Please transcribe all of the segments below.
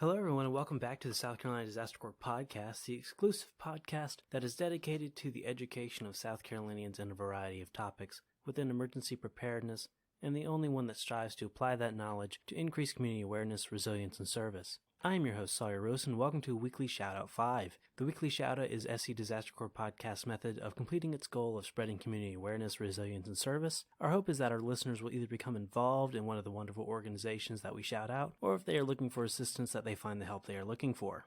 Hello, everyone, and welcome back to the South Carolina Disaster Corps podcast, the exclusive podcast that is dedicated to the education of South Carolinians in a variety of topics within emergency preparedness, and the only one that strives to apply that knowledge to increase community awareness, resilience, and service. I am your host, Sawyer Rose, and welcome to Weekly Shoutout 5. The Weekly Shoutout is SC Disaster Corps podcast method of completing its goal of spreading community awareness, resilience, and service. Our hope is that our listeners will either become involved in one of the wonderful organizations that we shout out, or if they are looking for assistance, that they find the help they are looking for.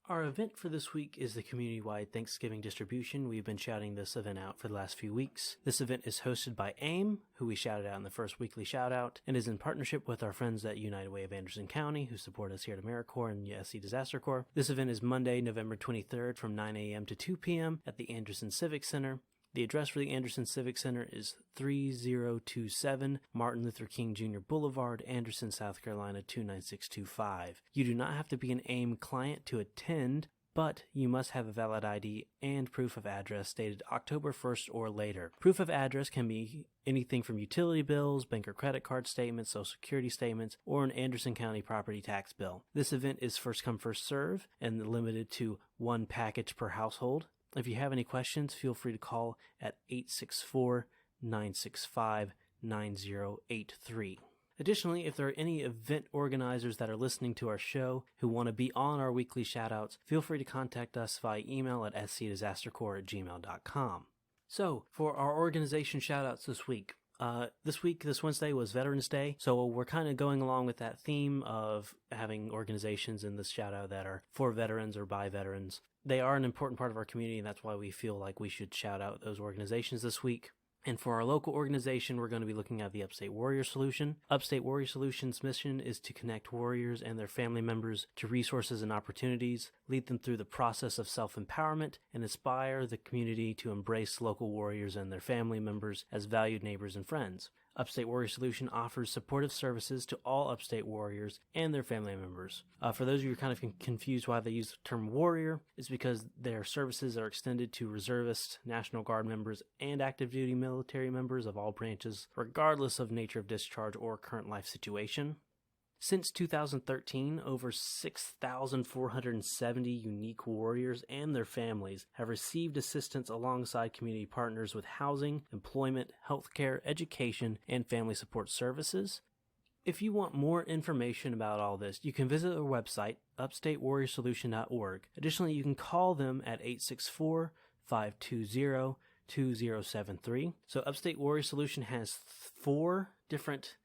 Our event for this week is the community-wide Thanksgiving distribution. We've been shouting this event out for the last few weeks. This event is hosted by AIM, who we shouted out in the first weekly shoutout, and is in partnership with our friends at United Way of Anderson County, who support us here at AmeriCorps and SC Disaster Corps. This event is Monday, November 23rd from 9 a.m. to 2 p.m. at the Anderson Civic Center. The address for the Anderson Civic Center is 3027 Martin Luther King Jr. Boulevard, Anderson, South Carolina 29625. You do not have to be an AIM client to attend, but you must have a valid ID and proof of address dated October 1st or later. Proof of address can be anything from utility bills, bank or credit card statements, social security statements, or an Anderson County property tax bill. This event is first come, first serve and limited to one package per household. If you have any questions, feel free to call at 864-965-9083. Additionally, if there are any event organizers that are listening to our show who want to be on our weekly shoutouts, feel free to contact us via email at scdisastercorps@gmail.com. So, for our organization shoutouts this week, this Wednesday was Veterans Day, so we're kind of going along with that theme of having organizations in this shout out that are for veterans or by veterans. They are an important part of our community, and that's why we feel like we should shout out those organizations this week. And for our local organization, we're going to be looking at the Upstate Warrior Solution. Upstate Warrior Solution's mission is to connect warriors and their family members to resources and opportunities, lead them through the process of self-empowerment, and inspire the community to embrace local warriors and their family members as valued neighbors and friends. Upstate Warrior Solution offers supportive services to all Upstate Warriors and their family members. For those of you who are kind of confused why they use the term warrior, it's because their services are extended to reservists, National Guard members, and active duty military members of all branches, regardless of nature of discharge or current life situation. Since 2013, over 6,470 unique warriors and their families have received assistance alongside community partners with housing, employment, healthcare, education, and family support services. If you want more information about all this, you can visit their website, upstatewarriorsolution.org. Additionally, you can call them at 864-520-2073. So Upstate Warrior Solution has 4 different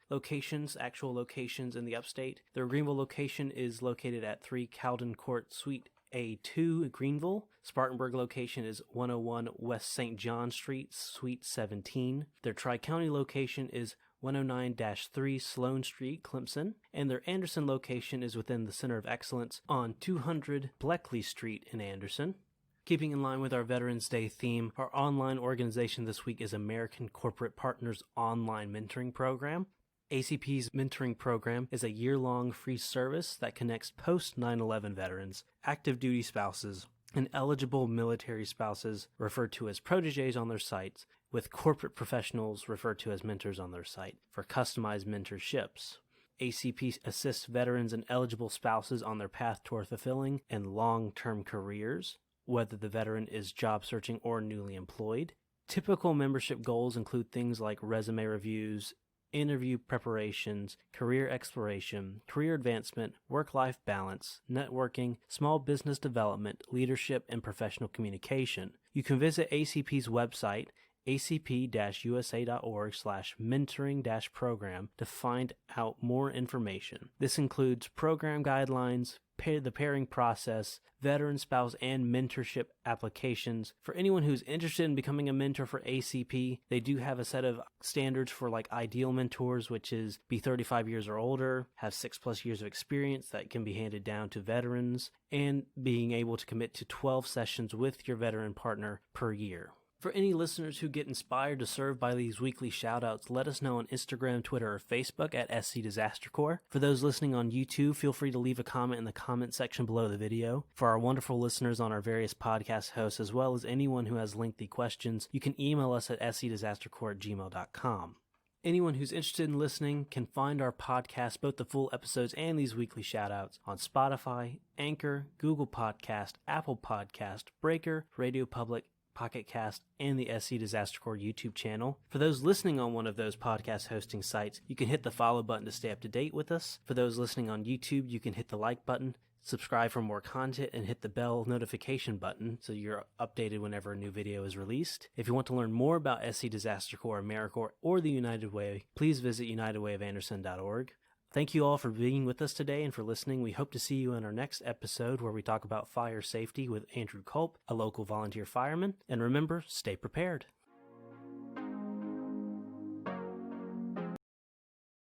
actual locations in the upstate. Their Greenville location is located at 3 Cowden Court, Suite A2, Greenville. Spartanburg location is 101 West St. John Street, Suite 17. Their Tri-County location is 109-3 Sloan Street, Clemson. And their Anderson location is within the Center of Excellence on 200 Bleckley Street in Anderson. Keeping in line with our Veterans Day theme, our online organization this week is American Corporate Partners Online Mentoring Program. ACP's mentoring program is a year-long free service that connects post-9/11 veterans, active duty spouses, and eligible military spouses referred to as protégés on their sites with corporate professionals referred to as mentors on their site for customized mentorships. ACP assists veterans and eligible spouses on their path toward fulfilling and long-term careers, whether the veteran is job searching or newly employed. Typical membership goals include things like resume reviews, interview preparations, career exploration, career advancement, work-life balance, networking, small business development, leadership, and professional communication. You can visit ACP's website, acp-usa.org/mentoring-program to find out more information. This includes program guidelines, the pairing process, veteran, spouse, and mentorship applications. For anyone who's interested in becoming a mentor for ACP, they do have a set of standards for ideal mentors, which is be 35 years or older, have 6+ years of experience that can be handed down to veterans, and being able to commit to 12 sessions with your veteran partner per year. For any listeners who get inspired to serve by these weekly shoutouts, let us know on Instagram, Twitter, or Facebook at SC Disaster Corps. For those listening on YouTube, feel free to leave a comment in the comment section below the video. For our wonderful listeners on our various podcast hosts, as well as anyone who has lengthy questions, you can email us at scdisastercorps@gmail.com. Anyone who's interested in listening can find our podcast, both the full episodes and these weekly shoutouts, on Spotify, Anchor, Google Podcast, Apple Podcast, Breaker, Radio Public, Pocket Cast, and the SC Disaster Corps YouTube channel. For those listening on one of those podcast hosting sites, you can hit the follow button to stay up to date with us. For those listening on YouTube, you can hit the like button, subscribe for more content, and hit the bell notification button so you're updated whenever a new video is released. If you want to learn more about SC Disaster Corps, AmeriCorps, or the United Way, please visit unitedwayofanderson.org. Thank you all for being with us today and for listening. We hope to see you in our next episode where we talk about fire safety with Andrew Culp, a local volunteer fireman. And remember, stay prepared.